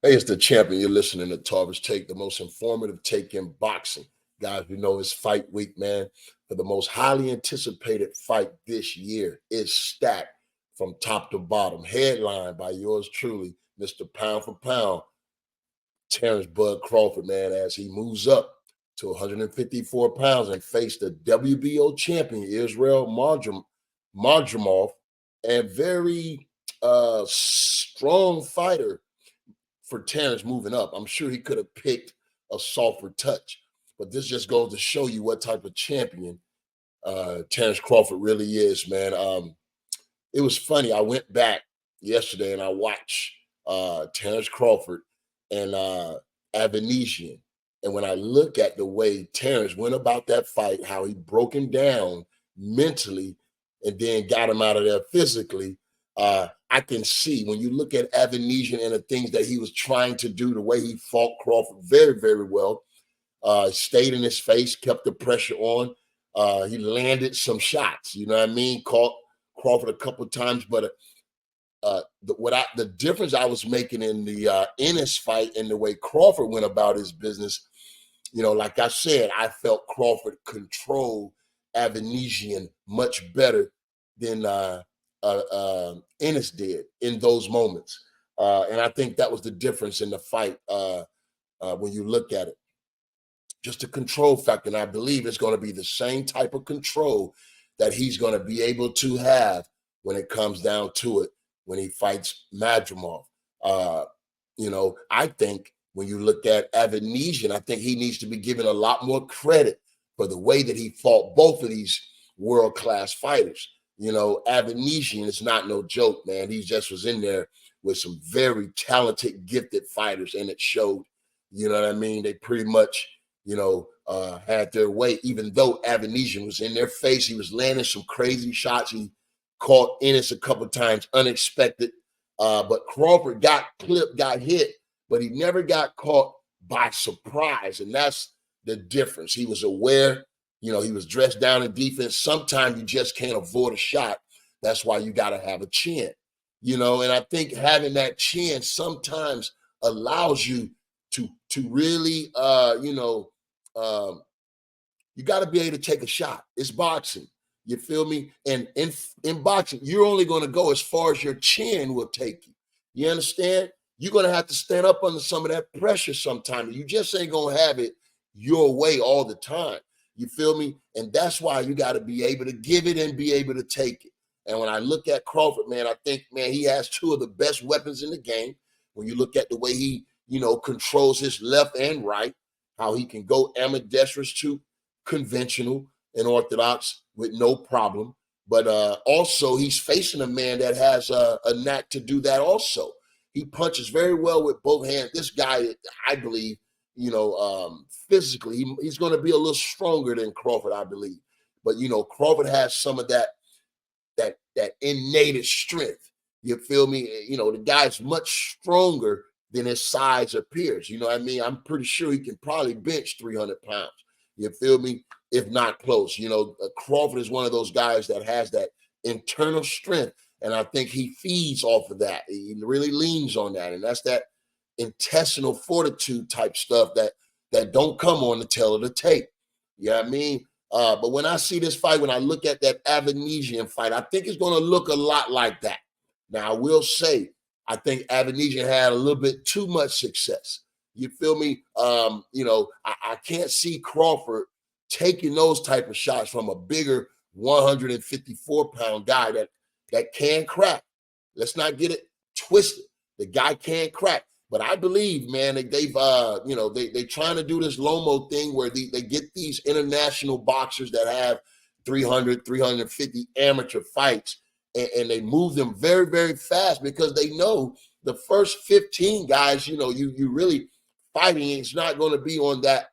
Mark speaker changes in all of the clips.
Speaker 1: Hey, it's the champion. You're listening to Tarver's Take, the most informative take in boxing. Guys, we know it's fight week, man. For the most highly anticipated fight this year is stacked from top to bottom. Headlined by yours truly, Mr. Pound for Pound, Terrence Bud Crawford, man, as he moves up to 154 pounds and face the WBO champion, Israel Madrimov, a very strong fighter for Terrence moving up. I'm sure he could have picked a softer touch, but this just goes to show you what type of champion Terrence Crawford really is, man. It was funny. I went back yesterday and I watched Terrence Crawford and Avanesian. And when I look at the way Terrence went about that fight, how he broke him down mentally and then got him out of there physically, I can see when you look at Avanesian and the things that he was trying to do, the way he fought Crawford very, very well, stayed in his face, kept the pressure on. He landed some shots, you know what I mean? Caught Crawford a couple of times, but the difference I was making in the Ennis fight and the way Crawford went about his business, you know, like I said, I felt Crawford controlled Avanesian much better than Ennis did in those moments. And I think that was the difference in the fight when you look at it. Just a control factor. And I believe it's going to be the same type of control that he's going to be able to have when it comes down to it, when he fights Madrimov. I think when you look at Avanesian, I think he needs to be given a lot more credit for the way that he fought both of these world-class fighters. You know, Avanesian is not no joke, man. He just was in there with some very talented, gifted fighters, and it showed. You know what I mean? They pretty much, had their way, even though Avanesian was in their face. He was landing some crazy shots. He caught Ennis a couple times, unexpected. But Crawford got clipped, got hit, but he never got caught by surprise. And that's the difference. He was aware, he was dressed down in defense. Sometimes you just can't avoid a shot. That's why you got to have a chin, and I think having that chin sometimes allows you to really, you got to be able to take a shot. It's boxing. You feel me? And in boxing, you're only going to go as far as your chin will take you. You understand? You're going to have to stand up under some of that pressure sometimes. You just ain't going to have it your way all the time. You feel me? And that's why you got to be able to give it and be able to take it. And when I look at Crawford, man, I think, man, he has two of the best weapons in the game. When you look at the way he, controls his left and right, how he can go ambidextrous to conventional and orthodox with no problem. But also he's facing a man that has a knack to do that also. He punches very well with both hands. This guy, I believe, physically, he's going to be a little stronger than Crawford, I believe. But, Crawford has some of that innate strength. You feel me? The guy's much stronger than his size appears. You know what I mean? I'm pretty sure he can probably bench 300 pounds. You feel me? If not close. Crawford is one of those guys that has that internal strength, and I think he feeds off of that. He really leans on that, and that's that intestinal fortitude type stuff that don't come on the tail of the tape. You know what I mean? But when I see this fight, when I look at that Avanesian fight, I think it's going to look a lot like that. Now, I will say, I think Avanesian had a little bit too much success. You feel me? I can't see Crawford taking those type of shots from a bigger 154-pound guy that can crack. Let's not get it twisted. The guy can crack. But I believe, man, they've they trying to do this Lomo thing where they get these international boxers that have 300, 350 amateur fights, and they move them very, very fast because they know the first 15 guys, you really fighting, it's not going to be on that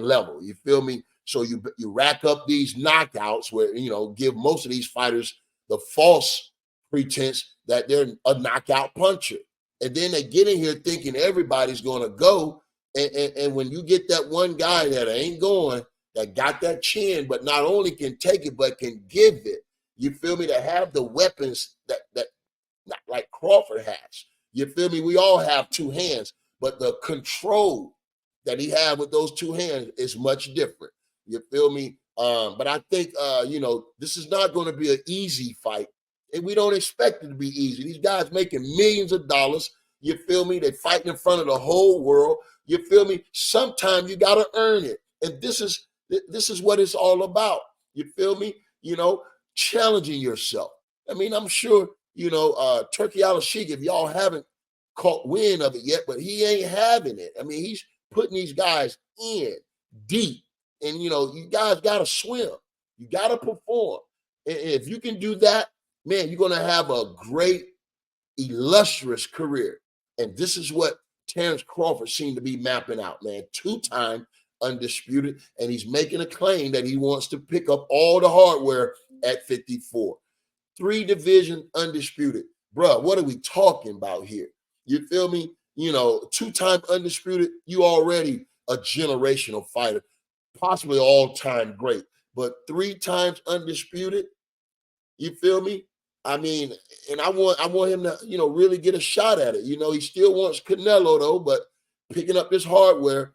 Speaker 1: level. You feel me? So you rack up these knockouts where, give most of these fighters the false pretense that they're a knockout puncher. And then they get in here thinking everybody's going to go. And when you get that one guy that ain't going, that got that chin, but not only can take it, but can give it, you feel me, to have the weapons that like Crawford has. You feel me? We all have two hands, but the control that he had with those two hands is much different. You feel me? But I think this is not going to be an easy fight, and we don't expect it to be easy. These guys making millions of dollars. You feel me? They fighting in front of the whole world. You feel me? Sometimes you got to earn it, and this is what it's all about. You feel me? Challenging yourself. I mean, I'm sure Turki Alalshikh, if y'all haven't caught wind of it yet, but he ain't having it. I mean, he's putting these guys in deep, and you guys got to swim. You got to perform, and if you can do that, man, you're gonna have a great, illustrious career. And this is what Terrence Crawford seemed to be mapping out, man. Two-time undisputed, and he's making a claim that he wants to pick up all the hardware at 54. 3-division undisputed. Bruh, what are we talking about here? You feel me? Two-time undisputed, you already a generational fighter, possibly all-time great. But 3 times undisputed, you feel me? I mean, and I want him to, really get a shot at it. He still wants Canelo though, but picking up this hardware,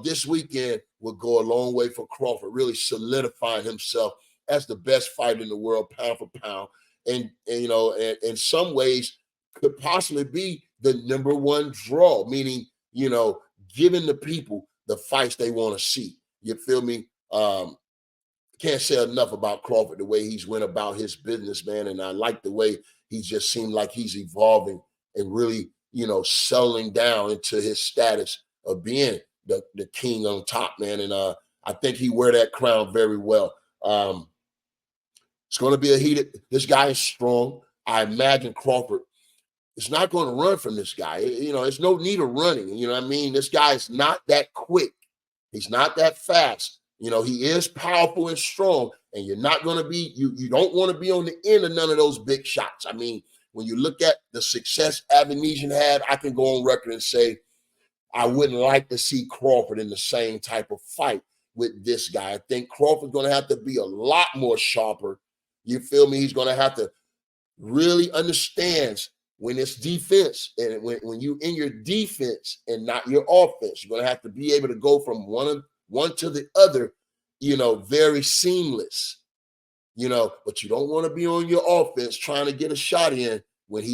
Speaker 1: this weekend will go a long way for Crawford, really solidifying himself as the best fighter in the world, pound for pound. And in some ways could possibly be the number one draw, meaning, giving the people the fights they want to see. You feel me? Can't say enough about Crawford, the way he's went about his business, man. And I like the way he just seemed like he's evolving and really, settling down into his status of being the king on top, man. And I think he wear that crown very well. It's going to be a heated. This guy is strong. I imagine Crawford is not going to run from this guy. There's no need of running. You know what I mean? This guy is not that quick. He's not that fast. He is powerful and strong, and you're not going to be, you don't want to be on the end of none of those big shots. I mean, when you look at the success Avanesian had, I can go on record and say, I wouldn't like to see Crawford in the same type of fight with this guy. I think Crawford's going to have to be a lot more sharper. You feel me? He's going to have to really understand when it's defense, and when you in your defense and not your offense. You're going to have to be able to go from one to the other, very seamless, but you don't want to be on your offense trying to get a shot in when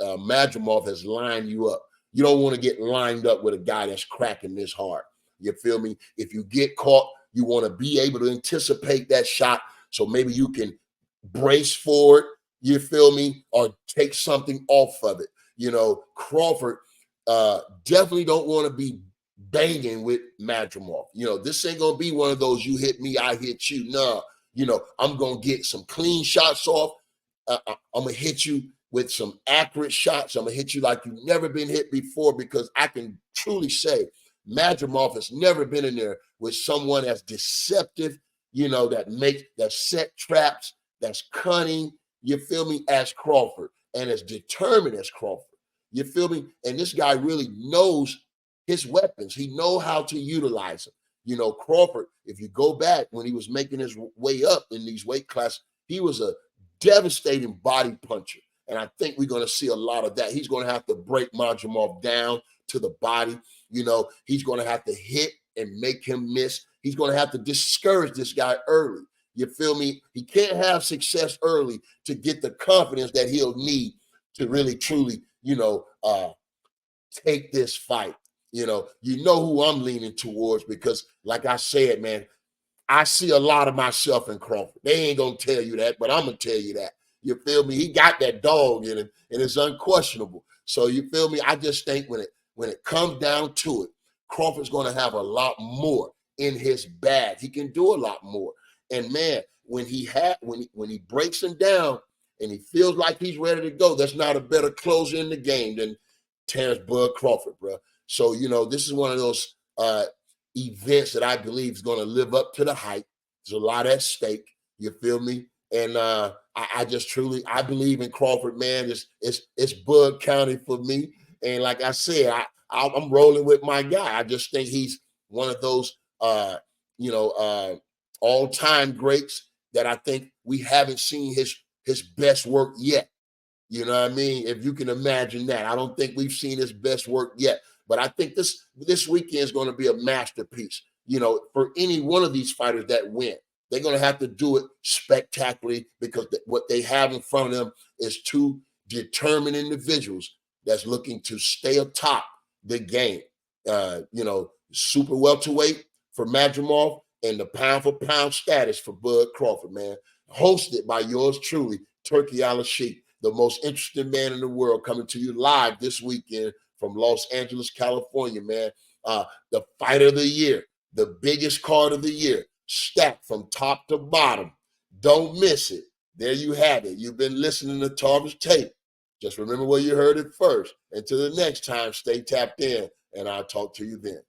Speaker 1: Madrimov has lined you up. You don't want to get lined up with a guy that's cracking this hard. You feel me? If you get caught, you want to be able to anticipate that shot so maybe you can brace for it, you feel me, or take something off of it. Crawford definitely don't want to be banging with Madrimov. This ain't gonna be one of those you hit me, I hit you. Nah, I'm gonna get some clean shots off. I'm gonna hit you with some accurate shots. I'm gonna hit you like you've never been hit before, because I can truly say Madrimov has never been in there with someone as deceptive, that set traps, that's cunning, you feel me, as Crawford, and as determined as Crawford. You feel me? And this guy really knows his weapons. He know how to utilize them. Crawford, if you go back when he was making his way up in these weight classes, he was a devastating body puncher. And I think we're going to see a lot of that. He's going to have to break Madrimov down to the body. He's going to have to hit and make him miss. He's going to have to discourage this guy early. You feel me? He can't have success early to get the confidence that he'll need to really, truly, take this fight. You know who I'm leaning towards, because like I said, man, I see a lot of myself in Crawford. They ain't going to tell you that, but I'm going to tell you that. You feel me? He got that dog in him, and it's unquestionable. So you feel me? I just think when it comes down to it, Crawford's going to have a lot more in his bag. He can do a lot more. And man, when he breaks him down and he feels like he's ready to go, there's not a better closer in the game than Terrence Bud Crawford, bro. So, this is one of those events that I believe is going to live up to the hype. There's a lot at stake. You feel me? And I just truly, I believe in Crawford, man. It's Bud County for me. And like I said, I'm rolling with my guy. I just think he's one of those, all-time greats that I think we haven't seen his best work yet. You know what I mean? If you can imagine that. I don't think we've seen his best work yet, but I think this weekend is going to be a masterpiece. You know, for any one of these fighters that win, they're going to have to do it spectacularly because what they have in front of them is two determined individuals that's looking to stay atop the game. You know, super welterweight for Madrimov and the pound for pound status for Bud Crawford, man. Hosted by yours truly, Turki Alalshikh, the most interesting man in the world, coming to you live this weekend from Los Angeles, California, man. The fight of the year, the biggest card of the year, stacked from top to bottom. Don't miss it. There you have it. You've been listening to Tarver's Tape. Just remember where you heard it first. Until the next time, stay tapped in, and I'll talk to you then.